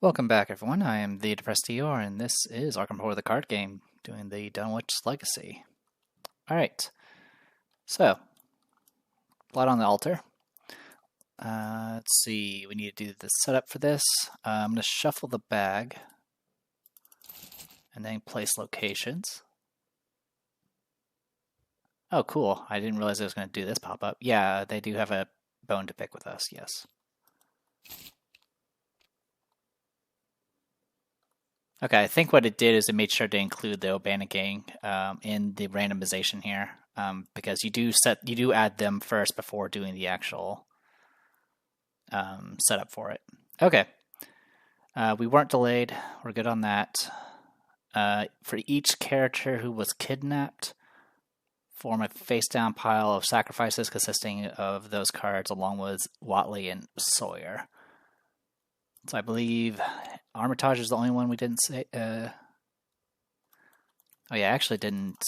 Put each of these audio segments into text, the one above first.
Welcome back, everyone. I am the Depressed Eeyore, and this is Arkham Horror the Card Game, doing the Dunwitch Legacy. Alright, so, blood on the altar. Let's see, we need to do the setup for this. I'm going to shuffle the bag, and then place locations. Oh, cool. I didn't realize it was going to do this pop-up. Yeah, they do have a bone to pick with us, yes. Okay, I think what it did is it made sure to include the abandoned gang in the randomization here, because you do add them first before doing the actual setup for it. Okay, we weren't delayed. We're good on that. For each character who was kidnapped, form a face-down pile of sacrifices consisting of those cards, along with Watley and Sawyer. So I believe Armitage is the only one we didn't say. Oh yeah, I actually didn't.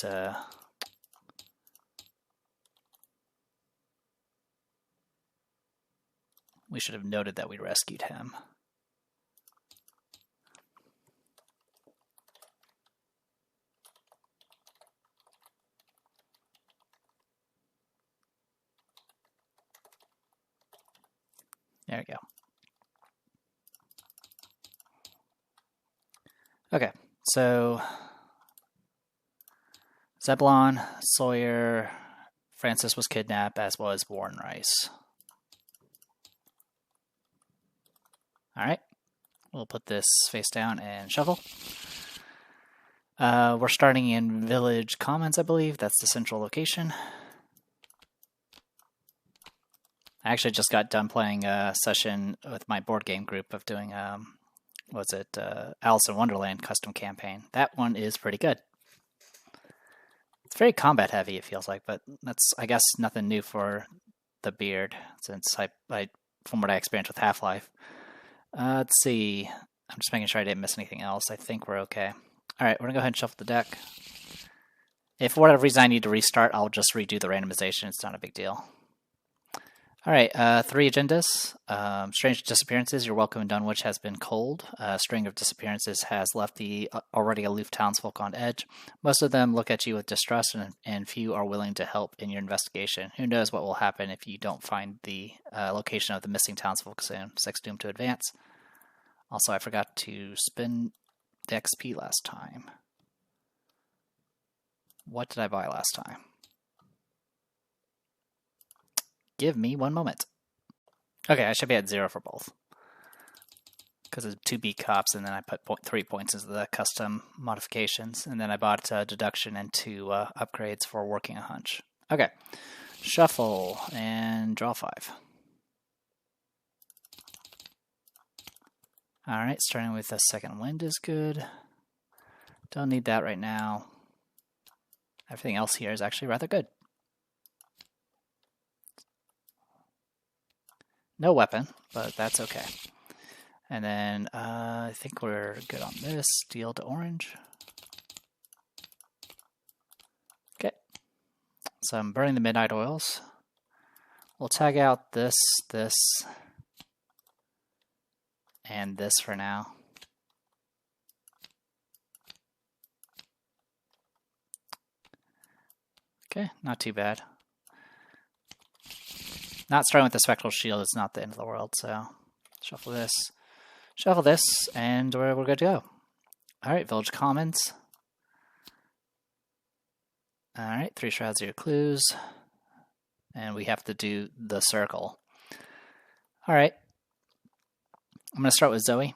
We should have noted that we rescued him. There we go. Okay, so Zebulon, Sawyer, Francis was kidnapped, as was Warren Rice. Alright, we'll put this face down and shuffle. We're starting in Village Commons, I believe. That's the central location. I actually just got done playing a session with my board game group of doing, Alice in Wonderland custom campaign. That one is pretty good. It's very combat heavy, it feels like, but that's, I guess, nothing new for the beard, since from what I experienced with Half-Life. Let's see. I'm just making sure I didn't miss anything else. I think we're okay. Alright, we're going to go ahead and shuffle the deck. If for whatever reason I need to restart, I'll just redo the randomization. It's not a big deal. Alright, 3 agendas. Strange disappearances. Your welcome in Dunwich has been cold. A string of disappearances has left the already aloof townsfolk on edge. Most of them look at you with distrust, and few are willing to help in your investigation. Who knows what will happen if you don't find the location of the missing townsfolk soon. 6 doomed to advance. Also, I forgot to spend the XP last time. What did I buy last time? Give me 1 moment. Okay, I should be at 0 for both. Because it's 2 B cops, and then I put 3 points into the custom modifications, and then I bought deduction and 2 upgrades for working a hunch. Okay, shuffle and draw 5. Alright, starting with the second wind is good. Don't need that right now. Everything else here is actually rather good. No weapon, but that's okay. And then I think we're good on this. Deal to orange. Okay. So I'm burning the midnight oils. We'll tag out this, and this for now. Okay, not too bad. Not starting with the Spectral Shield is not the end of the world, so shuffle this, and we're good to go. Alright, Village Commons. Alright, 3 Shrouds of your clues. And we have to do the circle. Alright. I'm going to start with Zoe.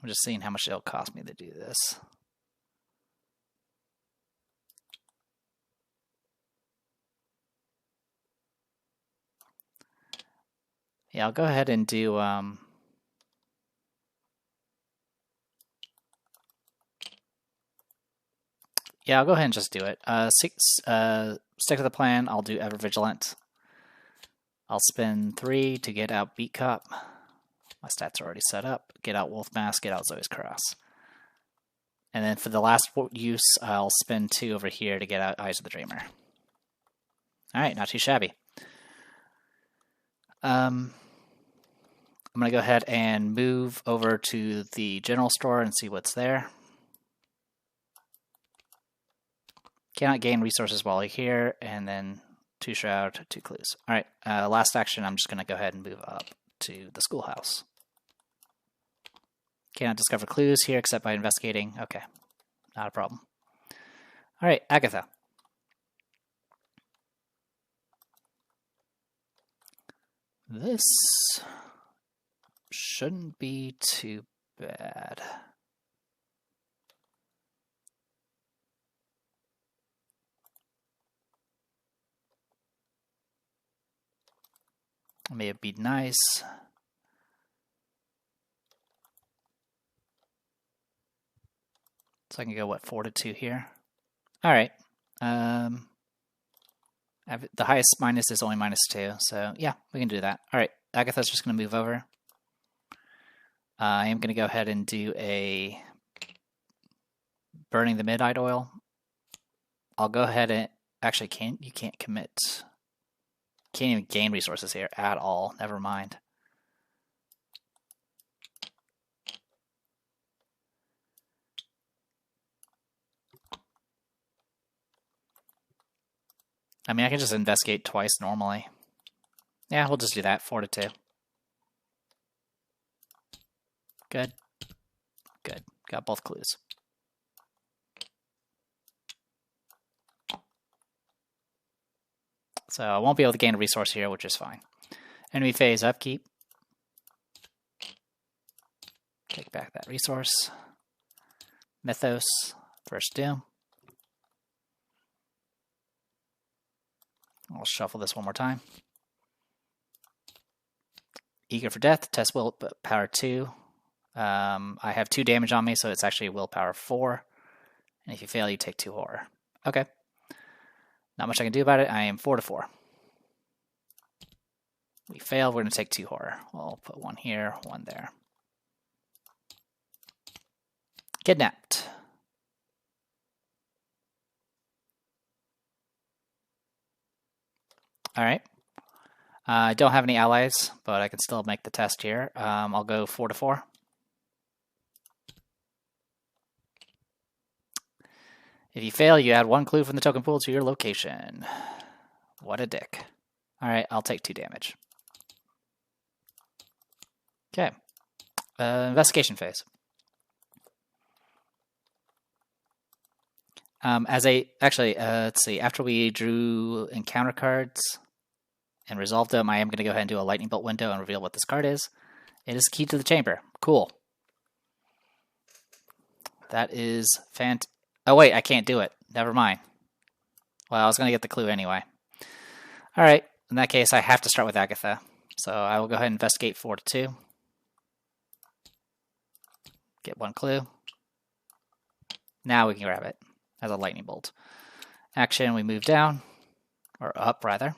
I'm just seeing how much it'll cost me to do this. Yeah, I'll go ahead and do yeah, I'll go ahead and just do it. Stick to the plan. I'll do Ever Vigilant. I'll spend 3 to get out Beat Cop. My stats are already set up. Get out Wolf Mask, get out Zoe's Cross. And then for the last use, I'll spend 2 over here to get out Eyes of the Dreamer. All right, not too shabby. I'm going to go ahead and move over to the general store and see what's there. Cannot gain resources while you're here, and then 2 Shroud, 2 Clues. All right, last action, I'm just going to go ahead and move up to the schoolhouse. Cannot discover clues here except by investigating. Okay, not a problem. All right, Agatha. This shouldn't be too bad. May it be nice. So I can go, what, 4 to 2 here? All right. The highest minus is only -2, so yeah, we can do that. All right, Agatha's just going to move over. I am going to go ahead and do a burning the midnight oil. I'll go ahead and actually you can't commit. Can't even gain resources here at all. Never mind. I mean, I can just investigate twice normally. Yeah, we'll just do that. 4 to 2. Good. Good. Got both clues. So I won't be able to gain a resource here, which is fine. Enemy phase upkeep. Take back that resource. Mythos. First doom. I'll shuffle this one more time. Eager for Death. Test willpower 2. I have 2 damage on me, so it's actually willpower 4. And if you fail, you take 2 horror. Okay. Not much I can do about it. I am 4 to 4. We fail, we're going to take 2 horror. We'll put 1 here, 1 there. Kidnapped. All right. I don't have any allies, but I can still make the test here. I'll go 4 to 4. If you fail, you add 1 clue from the token pool to your location. What a dick. All right, I'll take 2 damage. Okay. Investigation phase. Let's see. After we drew encounter cards and resolved them, I am going to go ahead and do a lightning bolt window and reveal what this card is. It is Key to the Chamber. Cool. That is Oh, wait, I can't do it. Never mind. Well, I was going to get the clue anyway. All right. In that case, I have to start with Agatha. So I will go ahead and investigate 4 to 2. Get 1 clue. Now we can grab it as a lightning bolt. Action, we move down. Or up, rather.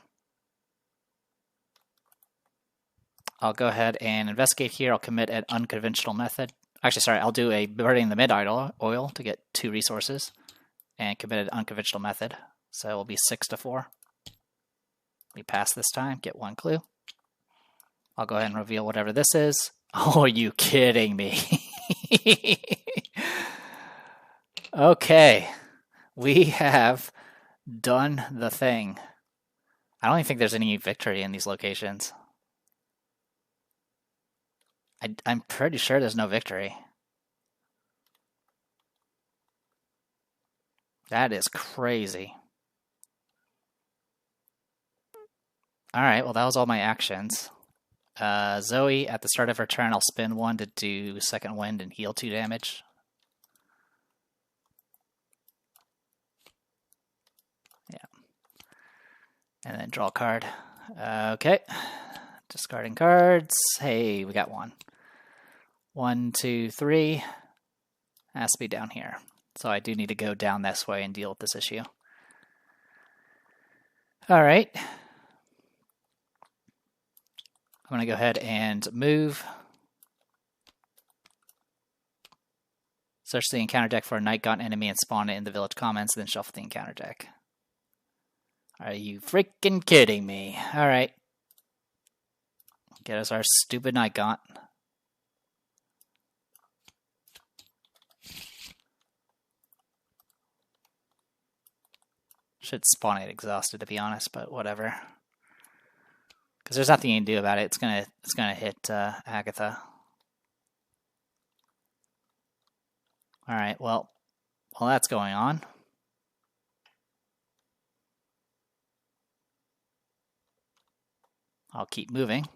I'll go ahead and investigate here. I'll commit an unconventional method. Actually, sorry, I'll do a burning the midnight oil to get 2 resources and commit an unconventional method. So it will be 6 to 4. We pass this time, get 1 clue. I'll go ahead and reveal whatever this is. Oh, are you kidding me? Okay, we have done the thing. I don't even think there's any victory in these locations. I'm pretty sure there's no victory. That is crazy. Alright, well that was all my actions. Zoe, at the start of her turn, I'll spin 1 to do Second Wind and heal 2 damage. Yeah. And then draw a card. Okay. Discarding cards. Hey, we got 1. 1, 2, 3. Has to be down here. So I do need to go down this way and deal with this issue. All right. I'm going to go ahead and move. Search the encounter deck for a Night Gaunt enemy and spawn it in the village commons, then shuffle the encounter deck. Are you freaking kidding me? Alright. Get us our stupid Night Gaunt. Should spawn it exhausted, to be honest, but whatever. Because there's nothing you can do about it. It's gonna hit Agatha. All right. Well, while that's going on, I'll keep moving.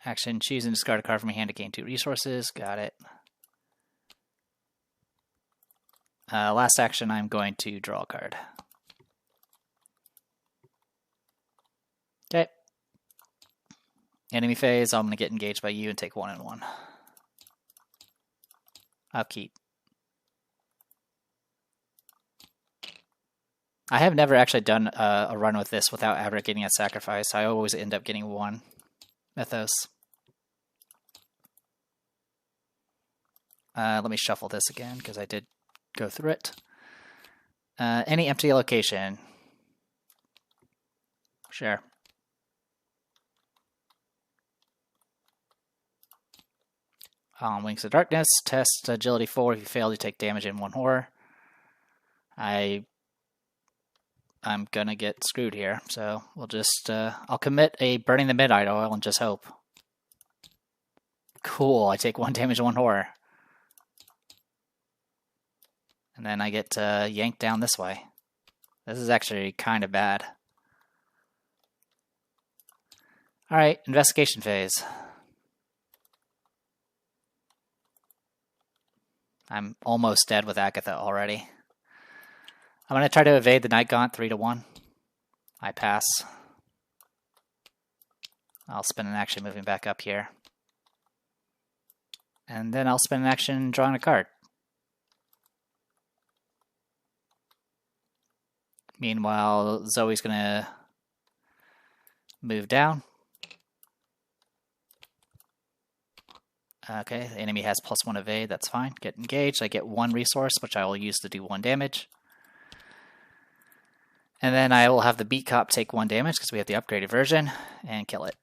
Action: choose and discard a card from your hand to gain 2 resources. Got it. Last action, I'm going to draw a card. Okay. Enemy phase, I'm going to get engaged by you and take 1 and 1. Upkeep. I have never actually done a run with this without ever getting a sacrifice. I always end up getting 1 Mythos. Let me shuffle this again because I did go through it. Any empty location. Sure. Wings of Darkness. Test agility 4. If you fail, you take damage in 1 horror. I'm gonna get screwed here, so we'll just I'll commit a Burning the Midnight Oil and just hope. Cool, I take 1 damage in 1 horror. And then I get yanked down this way. This is actually kind of bad. Alright, investigation phase. I'm almost dead with Agatha already. I'm going to try to evade the Night Gaunt 3 to 1. I pass. I'll spend an action moving back up here. And then I'll spend an action drawing a card. Meanwhile, Zoe's going to move down. Okay, the enemy has +1 evade, that's fine. Get engaged, I get 1 resource, which I will use to do 1 damage. And then I will have the Beat Cop take 1 damage, because we have the upgraded version, and kill it.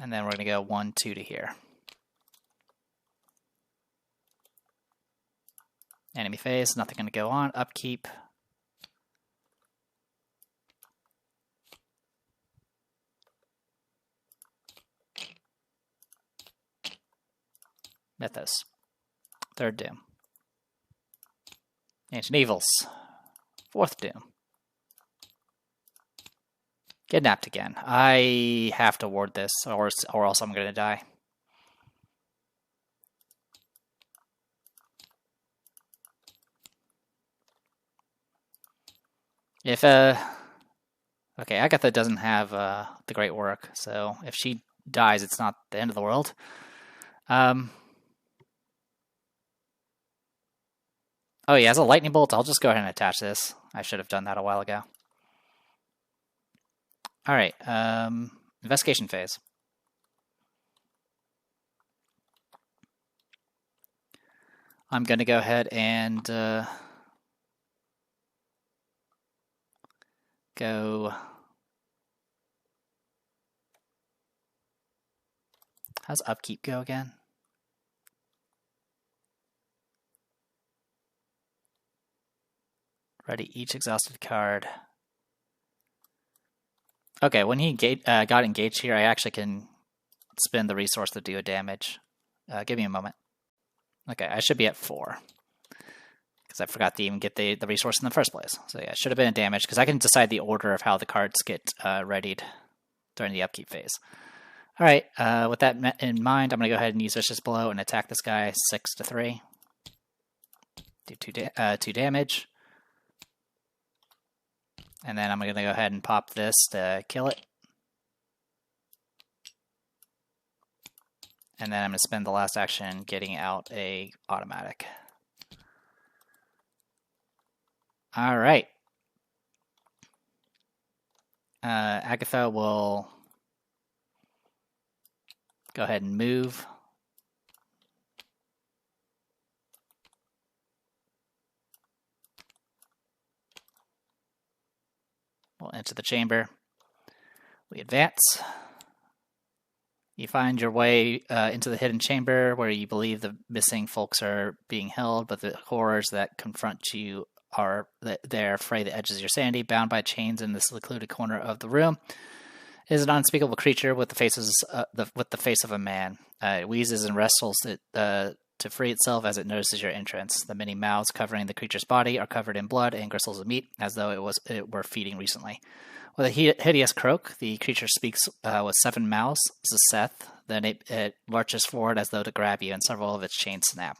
And then we're going to go 1, 2 to here. Enemy phase, nothing going to go on. Upkeep. Mythos. 3rd Doom. Ancient Evils. 4th Doom. Kidnapped again. I have to ward this, or else I'm going to die. If, okay, Agatha doesn't have the great work, so if she dies, it's not the end of the world. Oh yeah, as a lightning bolt, I'll just go ahead and attach this. I should have done that a while ago. Alright, investigation phase. I'm going to go ahead and go... How's upkeep go again? Ready each exhausted card. Okay, when he got engaged here, I actually can spend the resource to do a damage. Give me a moment. Okay, I should be at 4. Because I forgot to even get the resource in the first place. So yeah, it should have been a damage, because I can decide the order of how the cards get readied during the upkeep phase. Alright, with that in mind, I'm going to go ahead and use Vicious Blow and attack this guy 6 to 3. Do 2 damage. And then I'm going to go ahead and pop this to kill it. And then I'm going to spend the last action getting out a automatic. All right. Agatha will go ahead and move. We'll enter the chamber. We advance. You find your way into the hidden chamber where you believe the missing folks are being held, but the horrors that confront you are there fray the edges of your sanity. Bound by chains in the secluded corner of the room is an unspeakable creature with the face of a man. It wheezes and wrestles to free itself as it notices your entrance. The many mouths covering the creature's body are covered in blood and gristles of meat, as though it were feeding recently. With a hideous croak, the creature speaks with 7 mouths. This is Seth. Then it lurches forward as though to grab you, and several of its chains snap.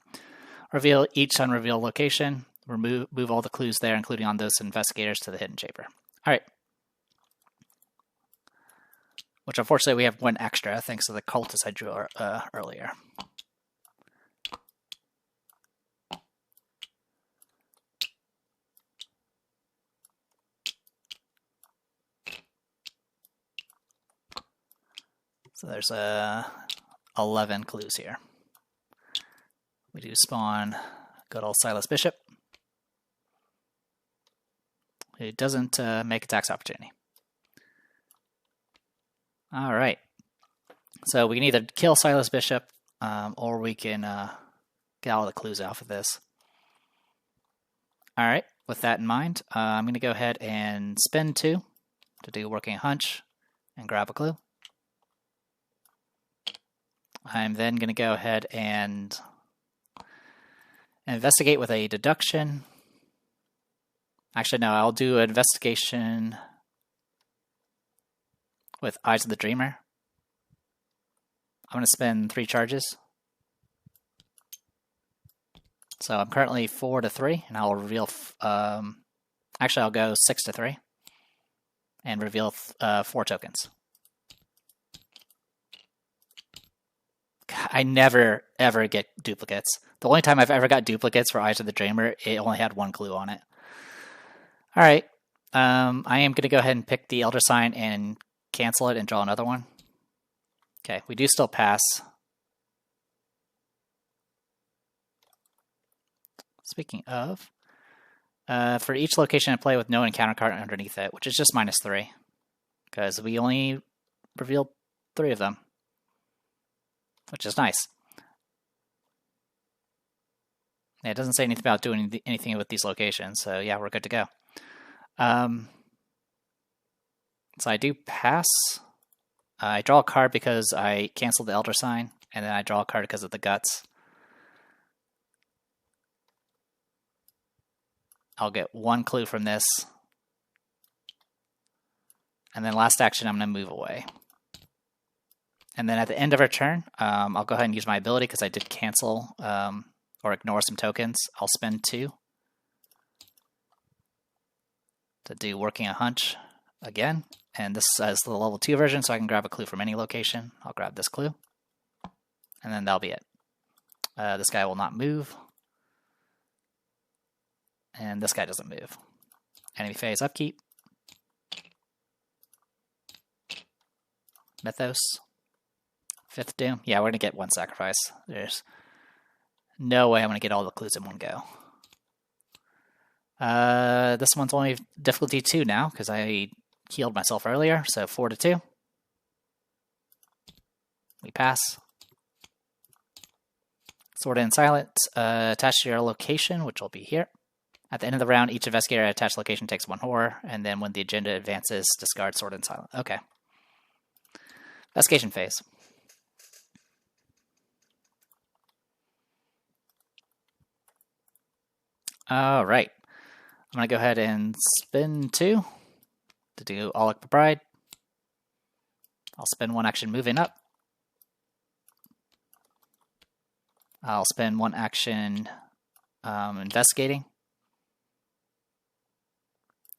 Reveal each unrevealed location. Move all the clues there, including on those investigators, to the hidden chamber. All right. Which, unfortunately, we have 1 extra, thanks to the cultist I drew earlier. So there's 11 clues here. We do spawn good old Silas Bishop. It doesn't make a tax opportunity. All right. So we can either kill Silas Bishop, or we can get all the clues off of this. All right. With that in mind, I'm going to go ahead and spend 2 to do working a hunch and grab a clue. I'm then going to go ahead and investigate with a deduction. Actually, no, I'll do an investigation with Eyes of the Dreamer. I'm going to spend 3 charges. So I'm currently 4 to 3, and I'll reveal... actually, I'll go 6 to 3 and reveal 4 tokens. I never, ever get duplicates. The only time I've ever got duplicates for Eyes of the Dreamer, it only had 1 clue on it. All right. I am going to go ahead and pick the Elder Sign and cancel it and draw another one. Okay, we do still pass. Speaking of, for each location I play with no encounter card underneath it, which is just -3, because we only revealed 3 of them, which is nice. Yeah, it doesn't say anything about doing anything with these locations, so yeah, we're good to go. So I do pass. I draw a card because I canceled the Elder Sign, and then I draw a card because of the Guts. I'll get 1 clue from this. And then last action, I'm going to move away. And then at the end of our turn, I'll go ahead and use my ability because I did cancel or ignore some tokens. I'll spend 2 to do Working a Hunch again. And this is the level 2 version, so I can grab a clue from any location. I'll grab this clue. And then that'll be it. This guy will not move. And this guy doesn't move. Enemy phase upkeep. Mythos. 5th Doom. Yeah, we're going to get 1 sacrifice. There's no way I'm going to get all the clues in one go. This one's only difficulty 2 now, because I healed myself earlier, so 4 to 2. We pass. Sword in Silence. Attach to your location, which will be here. At the end of the round, each investigator at attached location takes 1 horror, and then when the agenda advances, discard Sword in Silence. Okay. Investigation phase. All right. I'm going to go ahead and spin 2 to do Alec Bride. I'll spend 1 action moving up. I'll spend 1 action investigating.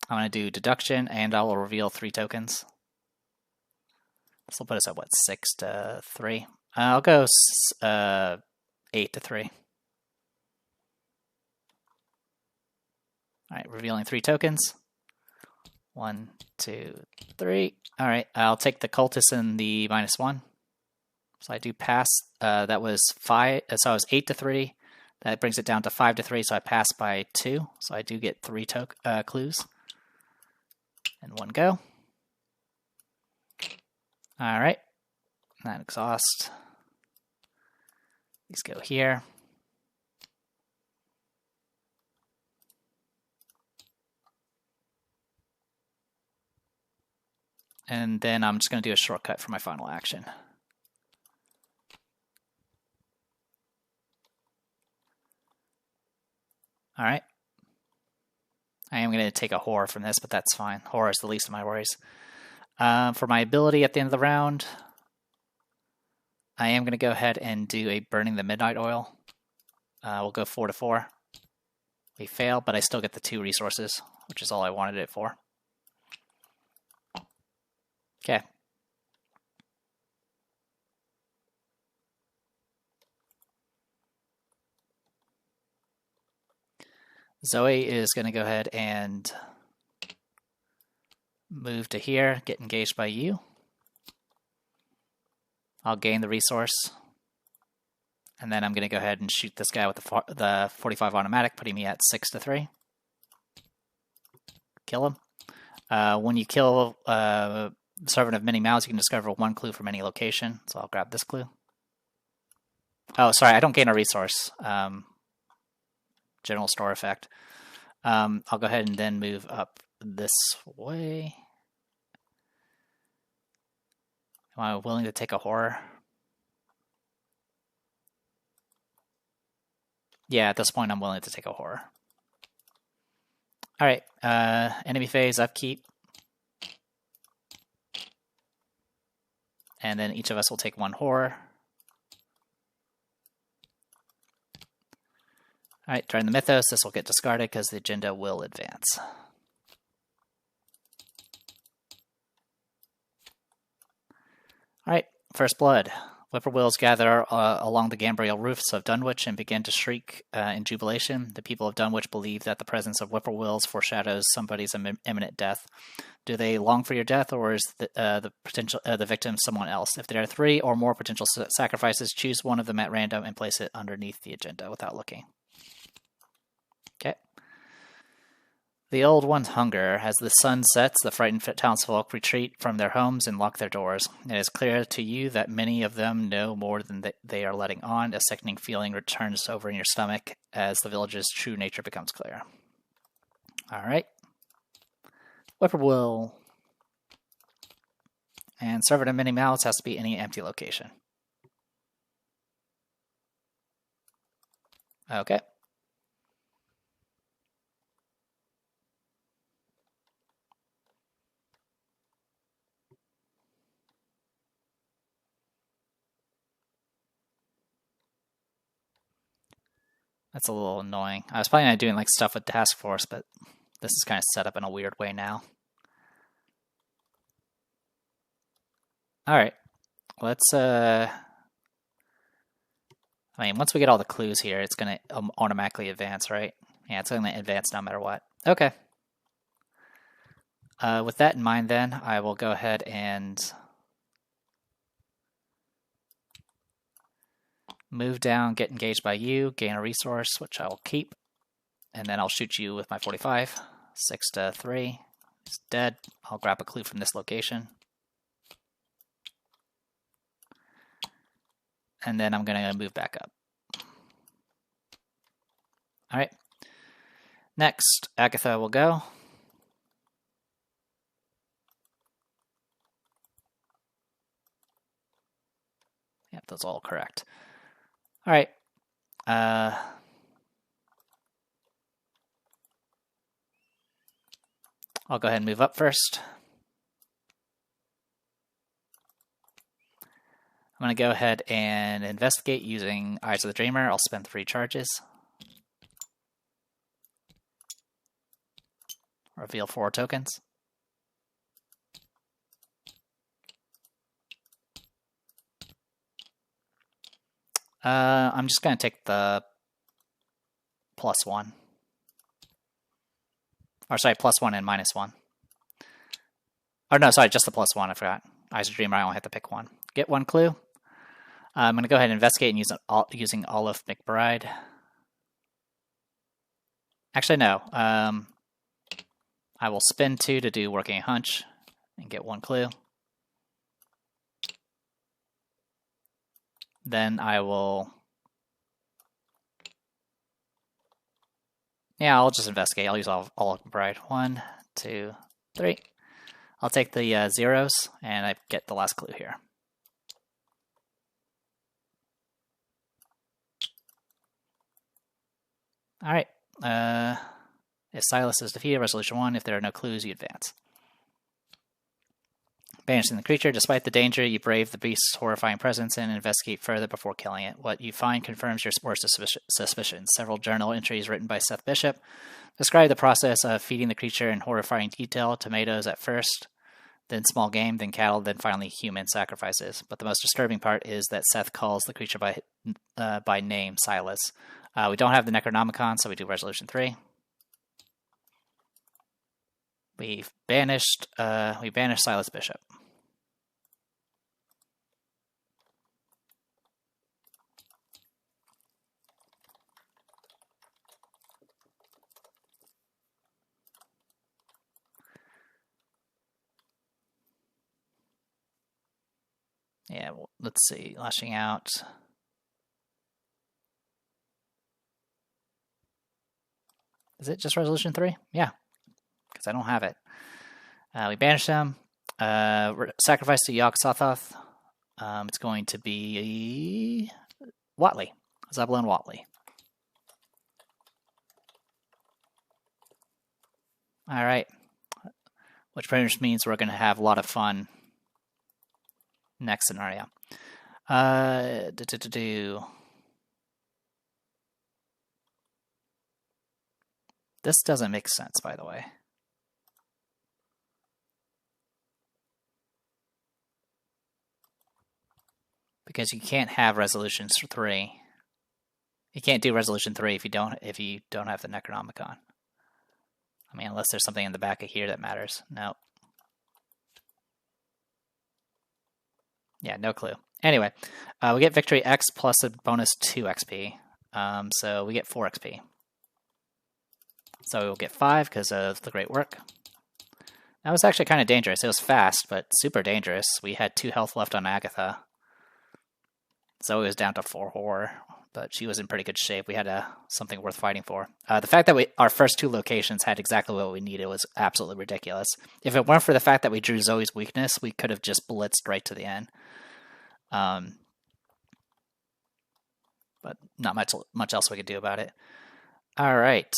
I'm going to do deduction, and I will reveal 3 tokens. This will put us at, what, 6 to 3? I'll go 8 to 3. All right, revealing 3 tokens. 1, 2, 3. All right, I'll take the cultist and the -1. So I do pass. That was 5. So I was 8 to 3. That brings it down to 5 to 3. So I pass by 2. So I do get 3 clues. And 1 go. All right. That exhaust. These go here. And then I'm just going to do a shortcut for my final action. All right. I am going to take a horror from this, but that's fine. Horror is the least of my worries. For my ability at the end of the round, I am going to go ahead and do a Burning the Midnight Oil. We'll go 4 to 4. We fail, but I still get the 2 resources, which is all I wanted it for. Okay. Zoe is going to go ahead and move to here, get engaged by you. I'll gain the resource. And then I'm going to go ahead and shoot this guy with the 45 automatic, putting me at 6 to 3. Kill him. When you kill Servant of Many Mouths, you can discover 1 clue from any location. So I'll grab this clue. Oh, sorry, I don't gain a resource. General store effect. I'll go ahead and then move up this way. Am I willing to take a horror? Yeah, at this point I'm willing to take a horror. Alright, enemy phase, upkeep. And then each of us will take 1 horror. Alright, during the Mythos, this will get discarded because the agenda will advance. Alright, First Blood. Whippoorwills gather along the gambrel roofs of Dunwitch and begin to shriek in jubilation. The people of Dunwich believe that the presence of whippoorwills foreshadows somebody's imminent death. Do they long for your death, or is the victim someone else? If there are 3 or more potential sacrifices, choose one of them at random and place it underneath the agenda without looking. Okay. The Old One's hunger. As the sun sets, the frightened townsfolk retreat from their homes and lock their doors. It is clear to you that many of them know more than they are letting on. A sickening feeling returns over in your stomach as the village's true nature becomes clear. All right. Whippoorwill. And Servant of Many Mouths has to be any empty location. Okay. That's a little annoying. I was planning on doing like stuff with Task Force, but this is kind of set up in a weird way now. Alright. Let's, I mean, once we get all the clues here, it's going to automatically advance, right? Yeah, it's going to advance no matter what. Okay. With that in mind, then, I will go ahead and move down, get engaged by you, gain a resource, which I will keep, and then I'll shoot you with my 45. 6 to 3. He's dead. I'll grab a clue from this location. And then I'm going to move back up. Alright. Next, Agatha will go. Yep, that's all correct. Alright. I'll go ahead and move up first. I'm going to go ahead and investigate using Eyes of the Dreamer. I'll spend 3 charges. Reveal 4 tokens. I'm just going to take the +1. Or sorry, +1 and -1. Oh no, sorry, just the +1. I forgot. Eyes of Dreamer. I only have to pick one. Get 1 clue. I'm going to go ahead and investigate and using Olive McBride. Actually, no. I will spin 2 to do Working a Hunch and get 1 clue. Then I will... Yeah, I'll just investigate. I'll use Olive McBride. 1, 2, 3. I'll take the zeros, and I get the last clue here. All right. If Silas is defeated, resolution 1. If there are no clues, you advance. Banishing the creature. Despite the danger, you brave the beast's horrifying presence and investigate further before killing it. What you find confirms your worst suspicions. Several journal entries written by Seth Bishop describe the process of feeding the creature in horrifying detail. Tomatoes at first, then small game, then cattle, then finally human sacrifices. But the most disturbing part is that Seth calls the creature by name, Silas. We don't have the Necronomicon, so we do resolution 3. We banished Silas Bishop. Yeah, well, let's see. Lashing out. Is it just resolution 3? Yeah, because I don't have it. We banish him. Sacrifice to Yog-Sothoth. It's going to be Watley. Zebulon Watley. All right. Which pretty much means we're going to have a lot of fun next scenario. This doesn't make sense, by the way. Because you can't have resolutions 3. You can't do resolution 3 if you don't have the Necronomicon. I mean, unless there's something in the back of here that matters. No. Yeah, no clue. Anyway, we get victory X plus a bonus 2 XP. So we get 4 XP. So we'll get 5 because of the great work. That was actually kind of dangerous. It was fast, but super dangerous. We had 2 health left on Agatha. Zoe was down to 4 horror, but she was in pretty good shape. We had something worth fighting for. The fact that our first 2 locations had exactly what we needed was absolutely ridiculous. If it weren't for the fact that we drew Zoe's weakness, we could have just blitzed right to the end. But not much else we could do about it. All right.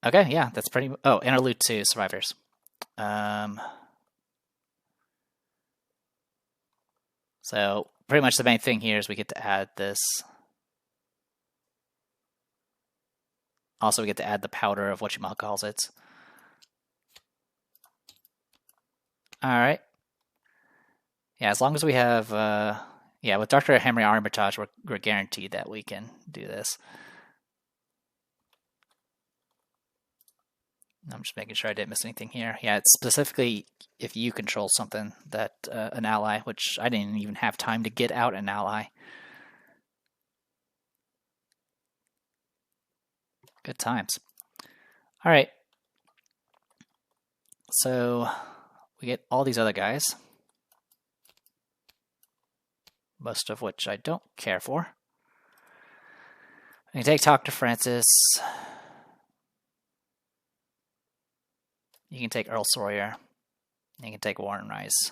Okay, yeah, that's pretty... Oh, Interlude 2, Survivors. So pretty much the main thing here is we get to add this. Also, we get to add the powder of whatchamacalls it. All right. Yeah, as long as we have... yeah, with Dr. Henry Armitage, we're guaranteed that we can do this. I'm just making sure I didn't miss anything here. Yeah, it's specifically if you control something that an ally, which I didn't even have time to get out an ally. Good times. All right. So we get all these other guys, most of which I don't care for. I can talk to Francis. You can take Earl Sawyer. You can take Warren Rice.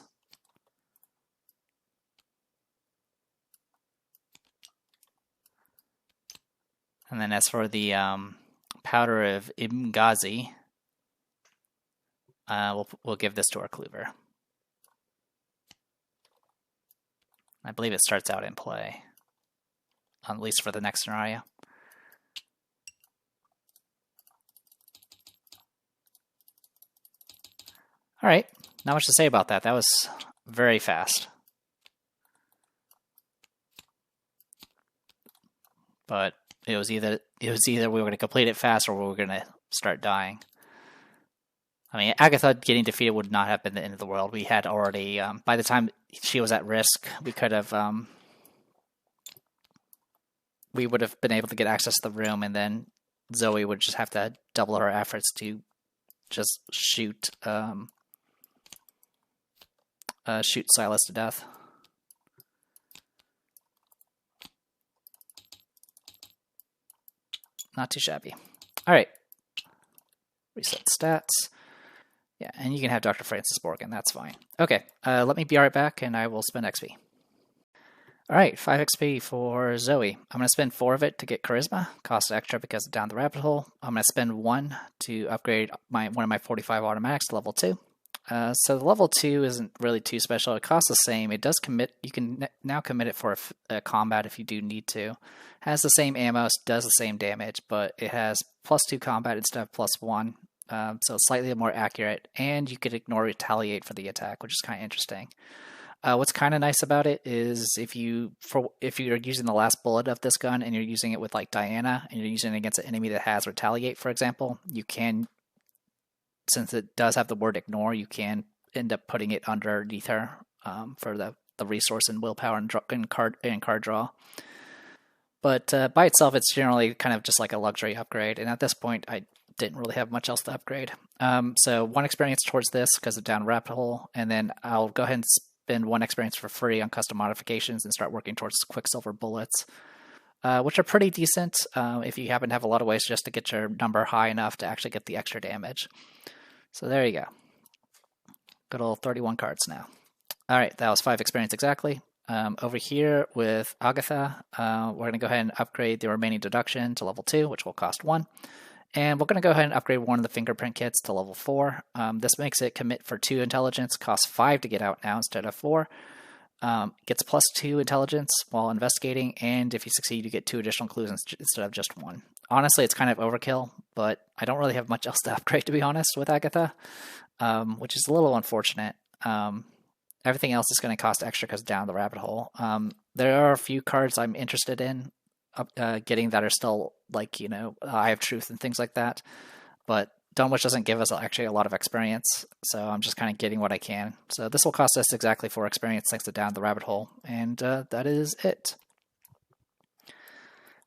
And then as for the powder of Ibn Ghazi, we'll give this to our Cleaver. I believe it starts out in play, at least for the next scenario. All right, not much to say about that. That was very fast. But it was either it was either we were going to complete it fast or we were going to start dying. I mean, Agatha getting defeated would not have been the end of the world. We had already, by the time she was at risk, we could have, we would have been able to get access to the room, and then Zoe would just have to double her efforts to just shoot Silas to death. Not too shabby. All right. Reset stats. Yeah, and you can have Dr. Francis Morgan. That's fine. Okay, let me be right back, and I will spend XP. All right, 5 XP for Zoe. I'm going to spend 4 of it to get Charisma. Cost extra because of Down the Rabbit Hole. I'm going to spend 1 to upgrade one of my 45 automatics to level 2. So the level 2 isn't really too special. It costs the same. It does commit. You can now commit it for a combat if you do need to. Has the same ammo, does the same damage, but it has +2 combat instead of +1. So it's slightly more accurate, and you could ignore retaliate for the attack, which is kind of interesting. What's kind of nice about it is if you're using the last bullet of this gun and you're using it with like Diana and you're using it against an enemy that has retaliate, for example, you can, since it does have the word ignore, you can end up putting it underneath her for the resource and willpower and card draw. But by itself, it's generally kind of just like a luxury upgrade, and at this point, I didn't really have much else to upgrade. So 1 experience towards this because of Down Rabbit Hole, and then I'll go ahead and spend 1 experience for free on custom modifications and start working towards Quicksilver bullets, which are pretty decent if you happen to have a lot of ways just to get your number high enough to actually get the extra damage. So there you go. Good old 31 cards now. All right, that was 5 experience exactly. Over here with Agatha, we're going to go ahead and upgrade the remaining deduction to level 2, which will cost 1. And we're going to go ahead and upgrade one of the fingerprint kits to level 4. This makes it commit for 2 intelligence, costs 5 to get out now instead of 4. Gets +2 intelligence while investigating, and if you succeed, you get 2 additional clues instead of just 1. Honestly, it's kind of overkill, but I don't really have much else to upgrade, to be honest, with Agatha, which is a little unfortunate. Everything else is going to cost extra because Down the Rabbit Hole. There are a few cards I'm interested in getting that are still like, Eye of Truth and things like that. But Dunwitch doesn't give us actually a lot of experience, so I'm just kind of getting what I can. So this will cost us exactly 4 experience thanks to Down the Rabbit Hole, and that is it.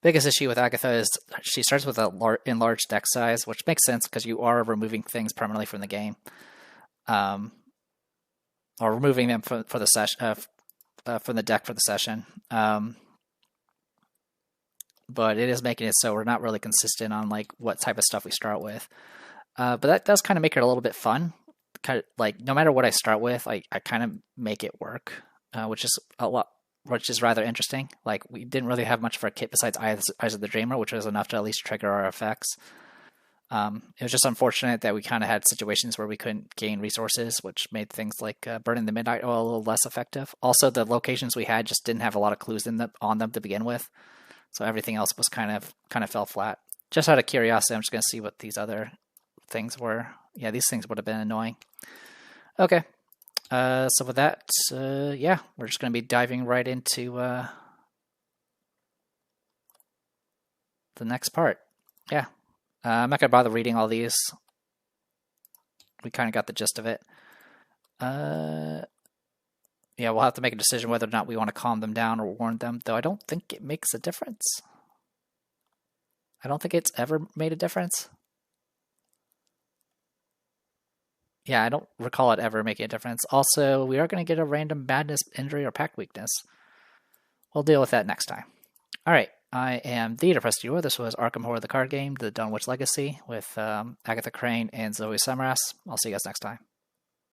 Biggest issue with Agatha is she starts with a enlarged deck size, which makes sense because you are removing things permanently from the game. Or removing them for the session, from the deck for the session. But it is making it so we're not really consistent on like what type of stuff we start with. But that does kind of make it a little bit fun. Kind of like no matter what I start with, I kind of make it work, which is rather interesting. Like we didn't really have much for a kit besides Eyes of the Dreamer, which was enough to at least trigger our effects. It was just unfortunate that we kind of had situations where we couldn't gain resources, which made things like burning the Midnight Oil a little less effective. Also, the locations we had just didn't have a lot of clues on them to begin with, so everything else was kind of fell flat. Just out of curiosity, I'm just going to see what these other things were. Yeah, these things would have been annoying. Okay, so with that, yeah, we're just going to be diving right into the next part. Yeah. I'm not going to bother reading all these. We kind of got the gist of it. Yeah, we'll have to make a decision whether or not we want to calm them down or warn them, though I don't think it makes a difference. I don't think it's ever made a difference. Yeah, I don't recall it ever making a difference. Also, we are going to get a random madness, injury, or pact weakness. We'll deal with that next time. All right. I am the Depressed Viewer. This was Arkham Horror the Card Game, The Dunwich Legacy, with Agatha Crane and Zoe Samaras. I'll see you guys next time.